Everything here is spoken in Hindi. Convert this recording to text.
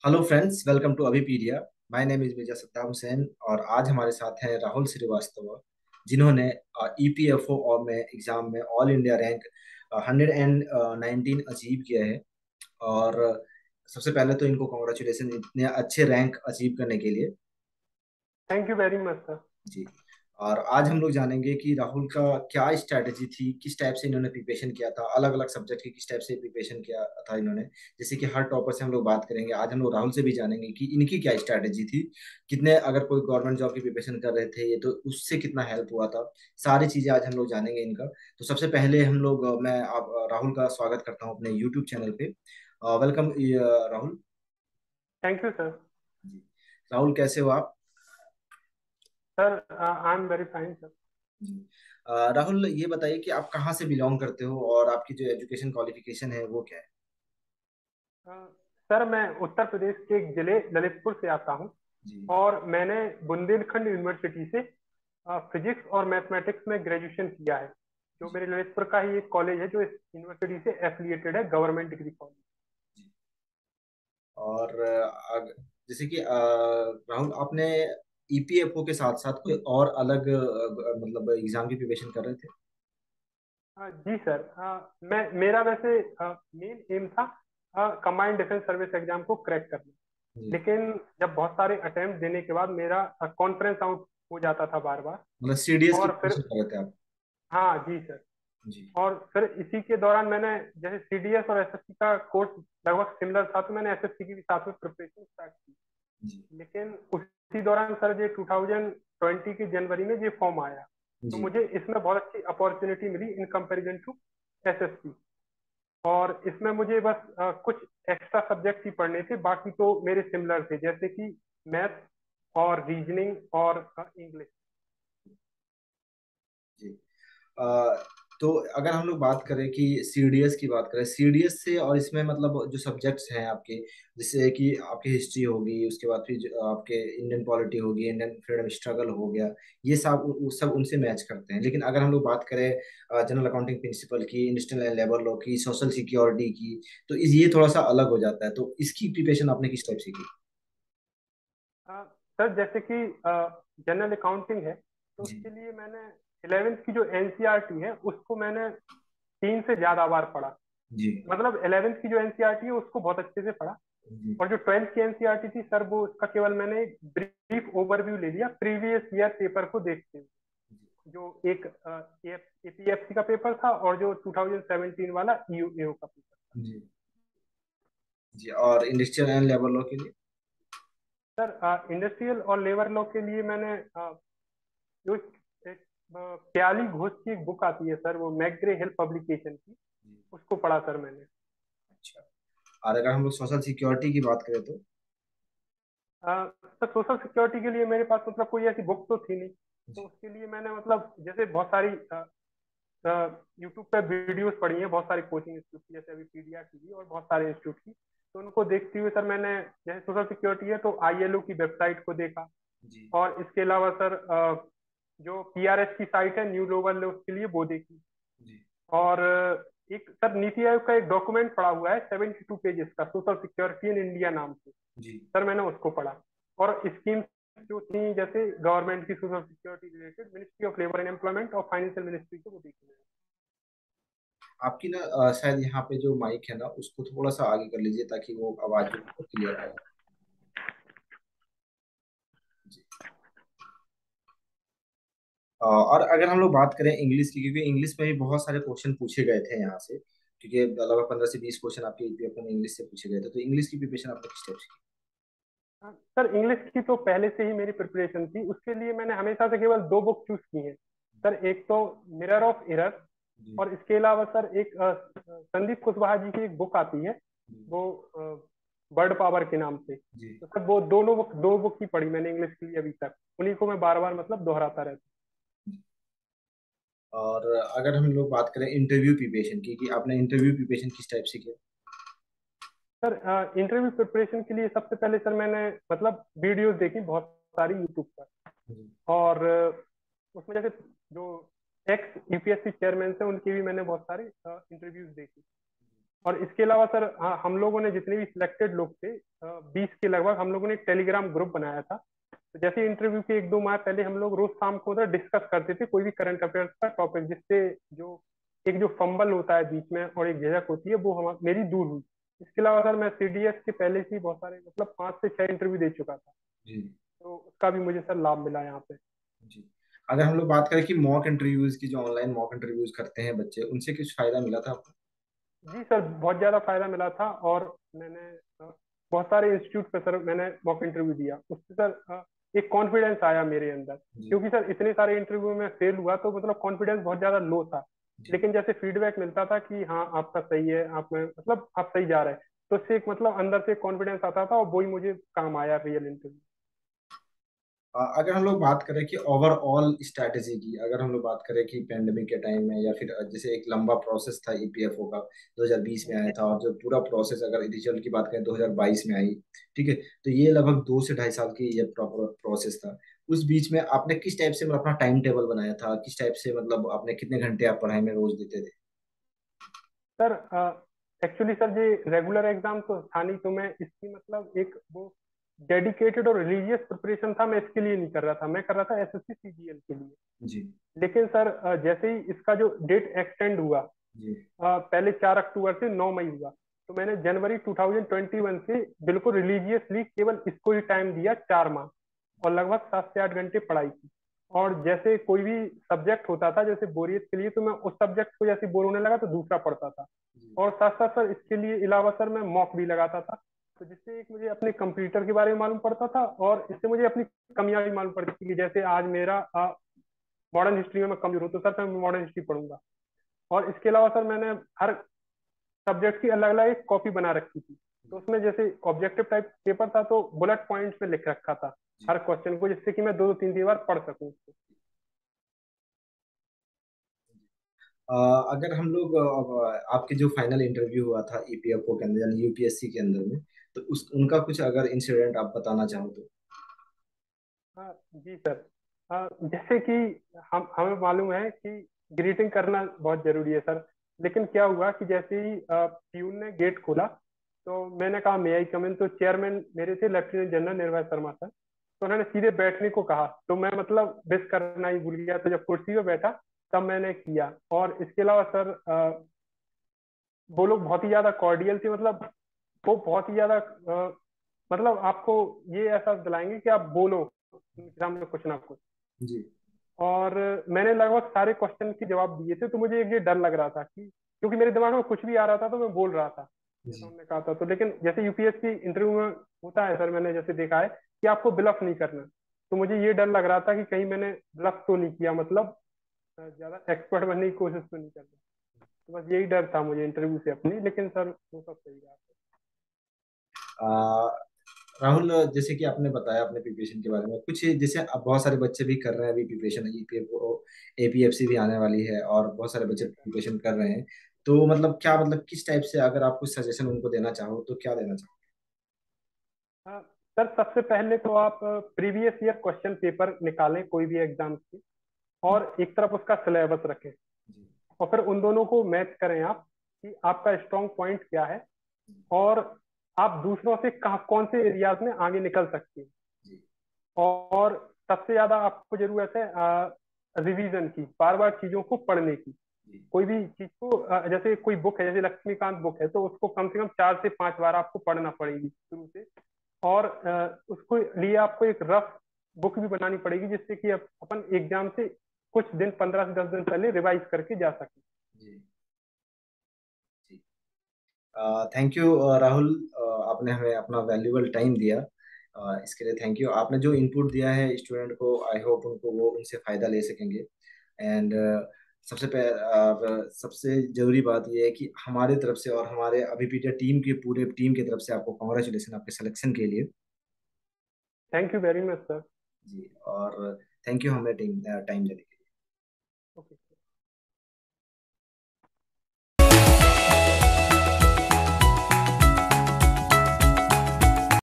Hello friends, welcome to Abhipedia. My name is Mirza Saddam Hussain और आज हमारे साथ हैं राहुल श्रीवास्तव, जिन्होंने ईपीएफओ और में एग्जाम में ऑल इंडिया रैंक 119 अचीव किया है। और सबसे पहले तो इनको कॉन्ग्रेचुलेसन इतने अच्छे रैंक अचीव करने के लिए। Thank you very much sir. जी। और आज हम लोग जानेंगे कि राहुल का क्या स्ट्रैटेजी थी, किस टाइप से इन्होंने प्रिपरेशन किया था, अलग अलग सब्जेक्ट की किस टाइप से प्रिपरेशन किया था इन्होंने। जैसे कि हर टॉपर से हम लोग बात करेंगे। आज हम लोग राहुल से भी जानेंगे कि इनकी क्या स्ट्रैटेजी थी, कितने अगर कोई गवर्नमेंट जॉब की प्रिपरेशन कर रहे थे ये तो उससे कितना हेल्प हुआ था। सारी चीजें आज हम लोग जानेंगे इनका। तो सबसे पहले हम लोग मैं आप राहुल का स्वागत करता हूँ अपने यूट्यूब चैनल पे। Welcome Rahul. Thank you sir. जी। राहुल, कैसे हो आप? Sir I am very fine sir. जी। राहुल, ये बताइए कि आप कहाँ से बिलोंग करते हो और आपकी जो एजुकेशन क्वालिफिकेशन है वो क्या है? सर मैं उत्तर प्रदेश के एक जिले ललितपुर से आता हूँ। जी। और मैंने बुंदेलखंड यूनिवर्सिटी से फिजिक्स और मैथमेटिक्स में ग्रेजुएशन किया है। जो जी। मेरे ललितपुर का ही एक कॉलेज है जो इस यूनिवर्सिटी से एफिलिएटेड है, गवर्नमेंट डिग्री कॉलेज। जी। और जैसे कि राहुल, आपने ईपीएफओ के साथ साथ कोई और अलग मतलब एग्जाम की प्रिपरेशन कर रहे थे? जी सर। मैं मेरा वैसे मेन एम था कंबाइंड डिफेंस सर्विस एग्जाम को क्रैक करना। जी। लेकिन जब बहुत सारे अटेम्प्ट देने के बाद मेरा कॉन्फिडेंस आउट हो जाता था बार बार। मतलब सीडीएस की और फिर प्रिपरेशन कर रहे थे आप? हाँ जी सर। जी। और फिर इसी के दौरान मैंने जैसे सीडीएस और एसएससी का कोर्स लगभग सिमिलर था, तो मैंने एसएससी की भी साथ में प्रिपरेशन स्टार्ट की। जी। लेकिन उसी दौरान सर ये 2020 की जनवरी में ये फॉर्म आया, तो जी। मुझे इसमें बहुत अच्छी अपॉर्चुनिटी मिली इन कंपैरिजन टू एसएससी। और इसमें मुझे बस कुछ एक्स्ट्रा सब्जेक्ट ही पढ़ने थे, बाकी तो मेरे सिमिलर थे, जैसे कि मैथ और रीजनिंग और इंग्लिश। जी। अ, तो अगर हम लोग बात करें कि सीडीएस की बात करें, सीडीएस से और इसमें मतलब जो सब्जेक्ट्स हैं आपके, जैसे कि आपकी हिस्ट्री होगी, उसके बाद फिर आपके इंडियन पॉलिटी होगी, इंडियन फ्रीडम स्ट्रगल हो गया, ये सब वो सब उनसे मैच करते हैं। लेकिन अगर हम लोग बात करें जनरल अकाउंटिंग प्रिंसिपल की, इंडस्ट्रियल एंड लेबर लॉ की, सोशल सिक्योरिटी की, तो ये थोड़ा सा अलग हो जाता है। तो इसकी प्रिपरेशन आपने किस टाइप से की? सर जैसे कि जनरल अकाउंटिंग है, तो जी। उसके लिए मैंने 11th की जो एनसीईआरटी है उसको मैंने 3 से ज्यादा बार पढ़ा। जी। मतलब 11th की जो एनसीईआरटी है उसको बहुत अच्छे से पढ़ा। जी। और जो 12th की एनसीईआरटी थी सर, वो उसका केवल मैंने एक ब्रीफ ओवरव्यू ले लिया प्रीवियस ईयर पेपर को देखते हुए। जो एक एपीएफसी का पेपर था और जो 2017 वाला ईयूएओ का पेपर था। जी। जी। और इंडस्ट्रियल एंड लेबर लॉ के लिए? सर इंडस्ट्रियल और लेबर लॉ के लिए मैंने जो एक प्याली घोष की एक बुक आती है सर, वो मैकग्रे हिल पब्लिकेशन की, जी। उसको पढ़ा सर मैंने। अच्छा। और अगर हम लोग सोशल सिक्योरिटी की बात करें तो? सर सोशल सिक्योरिटी के लिए मेरे पास मतलब कोई ऐसी बुक तो थी नहीं, तो जी। उसके लिए मैंने मतलब जैसे बहुत सारी यूट्यूब पे वीडियोस पढ़ी हैं, बहुत सारी कोचिंग इंस्टीट्यूट की, जैसे अभी पीडिया की भी और बहुत सारे इंस्टीट्यूट की। तो उनको देखते हुए सर मैंने, जैसे सोशल सिक्योरिटी है तो आईएलओ की वेबसाइट को देखा। जी। और इसके अलावा सर जो पीआरएस की साइट है न्यू ग्लोबल, उसके लिए वो देखी। जी। और एक सर नीति आयोग का एक डॉक्यूमेंट पड़ा हुआ है 72 पेजेस का, सोशल सिक्योरिटी इन इंडिया नाम से। जी। सर मैंने उसको पढ़ा। और स्कीम जो थी जैसे गवर्नमेंट की social security related, ministry of labour and employment और फाइनेंशियल मिनिस्ट्री को, वो देखी मैंने। आपकी ना शायद यहाँ पे जो माइक है ना उसको थोड़ा सा आगे कर लीजिए ताकि वो आवाज जो क्लियर आए। जी। और अगर हम लोग बात करें इंग्लिश की, क्योंकि इंग्लिश में भी बहुत सारे क्वेश्चन पूछे गए थे यहाँ से, क्योंकि लगभग 15 से 20 क्वेश्चन आपके ईपीएफओ में इंग्लिश से पूछे गए थे। तो इंग्लिश की प्रिपरेशन आपने किस टाइप से सर इंग्लिश की तो पहले से ही मेरी प्रिपरेशन थी, उसके लिए मैंने हमेशा से केवल 2 बुक चूज की हैं। सर एक तो मिरर ऑफ एरर, की? और इसके अलावा सर एक संदीप कुशवाहा जी की एक बुक आती है, जी। वो वर्ड पावर के नाम से। जी। तो सर वो दोनों बुक, 2 बुक ही पढ़ी मैंने इंग्लिश के लिए अभी तक, उन्हीं को मैं बार बार मतलब दोहराता रहता और अगर हम लोग बात करें इंटरव्यू प्रिपरेशन की, कि आपने इंटरव्यू प्रिपरेशन किस टाइप से किया? हूँ। सर इंटरव्यू प्रिपरेशन के लिए सबसे पहले सर मैंने मतलब वीडियोस देखी बहुत सारी यूट्यूब पर। जी। और उसमें जैसे जो एक्स यूपीएससी चेयरमैन थे उनकी भी मैंने बहुत सारी इंटरव्यूज देखी। और इसके अलावा सर, हाँ, हम लोगों ने जितने भी सिलेक्टेड लोग थे, 20 के लगभग, हम लोगों ने एक टेलीग्राम ग्रुप बनाया था। तो जैसे इंटरव्यू के 1-2 माह पहले हम लोग रोज शाम को उधर डिस्कस करते थे कोई भी करंट अफेयर्स का टॉपिक, जिससे जो एक जो फंबल होता है बीच में और एक झिझक होती है वो मेरी दूर हुई। इसके अलावा सर, मैं सीडीएस के पहले से ही बहुत सारे, मतलब 5 से 6 इंटरव्यू दे चुका था। जी तो उसका भी मुझे सर लाभ मिला यहाँ पे। जी। अगर हम लोग बात करें कि मॉक इंटरव्यूज की, जो ऑनलाइन मॉक इंटरव्यूज करते हैं बच्चे, उनसे कुछ फायदा मिला था आपको? जी सर, बहुत ज्यादा फायदा मिला था। और मैंने बहुत सारे इंस्टीट्यूट पे सर मैंने मॉक इंटरव्यू दिया, उससे सर एक कॉन्फिडेंस आया मेरे अंदर। जी क्योंकि सर इतने सारे इंटरव्यू में फेल हुआ तो मतलब कॉन्फिडेंस बहुत ज्यादा लो था। जी। लेकिन जैसे फीडबैक मिलता था कि हाँ आपका सही है, आप में मतलब आप सही जा रहे हैं, तो उससे एक मतलब अंदर से कॉन्फिडेंस आता था, और वही मुझे काम आया रियल इंटरव्यू। अगर हम लोग बात करें कि ओवरऑल स्ट्रैटेजी की, अगर हम लोग बात करें कि पेंडेमिक के टाइम में, या फिर जैसे एक लंबा प्रोसेस था ईपीएफओ का, 2020 में जी आया था, और जो पूरा प्रोसेस अगर रिजल्ट की बात करें 2022 में आई, ठीक है, तो ये लगभग 2 से ढाई साल की ये प्रॉपर प्रोसेस था। उस बीच में आपने किस टाइप से मतलब अपना टाइम टेबल बनाया था, किस टाइप से मतलब आपने कितने घंटे आप पढ़ाई में रोज देते थे? सर, एक्चुअली सर ये रेगुलर एग्जाम तो था नहीं, तो मैं इसकी मतलब एक वो डेडिकेटेड और रिलीजियस प्रिपरेशन था, मैं इसके लिए नहीं कर रहा था, मैं कर रहा था एसएससी सीजीएल के लिए। जी लेकिन सर, जैसे ही इसका जो डेट एक्सटेंड हुआ, जी पहले 4 अक्टूबर से 9 मई हुआ, तो मैंने जनवरी 2021 से बिल्कुल रिलीजियसली केवल इसको ही टाइम दिया, 4 माह, और लगभग 7 से 8 घंटे पढ़ाई की। और जैसे कोई भी सब्जेक्ट होता था जैसे बोरियत के लिए, तो मैं उस सब्जेक्ट को जैसे बोर होने लगा तो दूसरा पढ़ता था। जी। और साथ साथ सर इसके लिए अलावा सर मैं मॉक भी लगाता था। तो जिससे एक मुझे अपने कंप्यूटर के बारे में मालूम पड़ता था, और इससे मुझे अपनी कमियां भी मालूम पड़ती थी कि जैसे आज मेरा मॉडर्न हिस्ट्री में मैं कमजोर हूँ, तो सर मैं मॉडर्न हिस्ट्री पढ़ूंगा। और इसके अलावा सर मैंने हर सब्जेक्ट की अलग अलग एक कॉपी बना रखी थी। तो उसमें जैसे ऑब्जेक्टिव टाइप पेपर था तो बुलेट पॉइंट्स में लिख रखा था जी। हर क्वेश्चन को, जिससे कि मैं 2 2 3 3 बार पढ़ सकूं उसको। अ, अगर हम लोग अब आपके जो फाइनल इंटरव्यू हुआ था ईपीएफओ के अंदर यानी यूपीएससी के अंदर में, तो उस उनका कुछ अगर इंसिडेंट आप बताना चाहो तो? हाँ जी सर। जैसे कि हम हमें मालूम है कि ग्रीटिंग करना बहुत जरूरी है सर। लेकिन क्या हुआ कि जैसे ही पीयून ने गेट खोला, तो मैंने कहा मे आई कम इन, तो चेयरमैन मेरे थे लेफ्टिनेंट जनरल निर्भय शर्मा सर। तो उन्होंने सीधे बैठने को कहा, तो मैं मतलब विश करना ही भूल गया, तो जब कुर्सी पे बैठा तब मैंने किया। और इसके अलावा सर, वो लोग बहुत ही ज्यादा कॉर्डियल थे, मतलब वो बहुत ही ज्यादा मतलब आपको ये एहसास दिलाएंगे कि आप बोलो उनके सामने कुछ ना कुछ। जी और मैंने लगभग सारे क्वेश्चन के जवाब दिए थे, तो मुझे एक ये डर लग रहा था कि क्योंकि मेरे दिमाग में कुछ भी आ रहा था तो मैं बोल रहा था जैसा जी। उन्होंने कहा था। तो लेकिन जैसे यूपीएससी इंटरव्यू में होता है सर, मैंने जैसे देखा है कि आपको ब्लफ नहीं करना। तो मुझे ये डर लग रहा था कि कहीं मैंने ब्लफ तो नहीं किया, मतलब ज्यादा एक्सपर्ट बनने की कोशिश तो नहीं कर रहा। तो बस यही डर था मुझे इंटरव्यू से अपनी, लेकिन सर वो सब सही रहा। अ, राहुल, जैसे कि आपने बताया अपने प्रिपरेशन के बारे में कुछ, जैसे अब बहुत सारे बच्चे भी कर रहे हैं अभी प्रिपरेशन, ईपीएफओ एपीएफसी भी आने वाली है, और बहुत सारे बच्चे जी सर। प्रिपरेशन कर रहे हैं। तो मतलब क्या, मतलब किस टाइप से अगर आप कुछ सजेशन उनको देना चाहो तो क्या देना चाहो? हाँ, सर सबसे पहले तो आप प्रीवियस ईयर क्वेश्चन पेपर निकालें कोई भी एग्जाम की, और एक तरफ उसका सिलेबस रखें, जी और फिर उन दोनों को मैच करें आप कि आपका स्ट्रॉन्ग पॉइंट क्या है, और आप दूसरों से कहाँ कौन से एरियाज में आगे निकल सकते हैं। जी और सबसे ज्यादा आपको जरूरत है रिवीजन की, बार बार चीजों को पढ़ने की। जी कोई भी चीज को जैसे कोई बुक है, जैसे लक्ष्मीकांत बुक है, तो उसको कम से कम 4 से 5 बार आपको पढ़ना पड़ेगी शुरू से। और उसको लिए आपको एक रफ बुक भी बनानी पड़ेगी, जिससे कि अपन एग्जाम से कुछ दिन, 15 से 10 दिन पहले रिवाइज करके जा सके। जी जी। थैंक यू राहुल, आपने हमें अपना वैल्यूबल टाइम दिया। इसके लिए थैंक यू। आपने जो इनपुट दिया है स्टूडेंट को, आई होप उनको वो उनसे फ़ायदा ले सकेंगे। एंड सबसे ज़रूरी बात यह है कि हमारे तरफ से और हमारे अभिपीडिया टीम के पूरे टीम की तरफ से आपको कॉन्ग्रेचुलेसन आपके सिलेक्शन के लिए। Thank you very much sir. जी, और थैंक यू हमें टीम टाइम देने के लिए। ओके।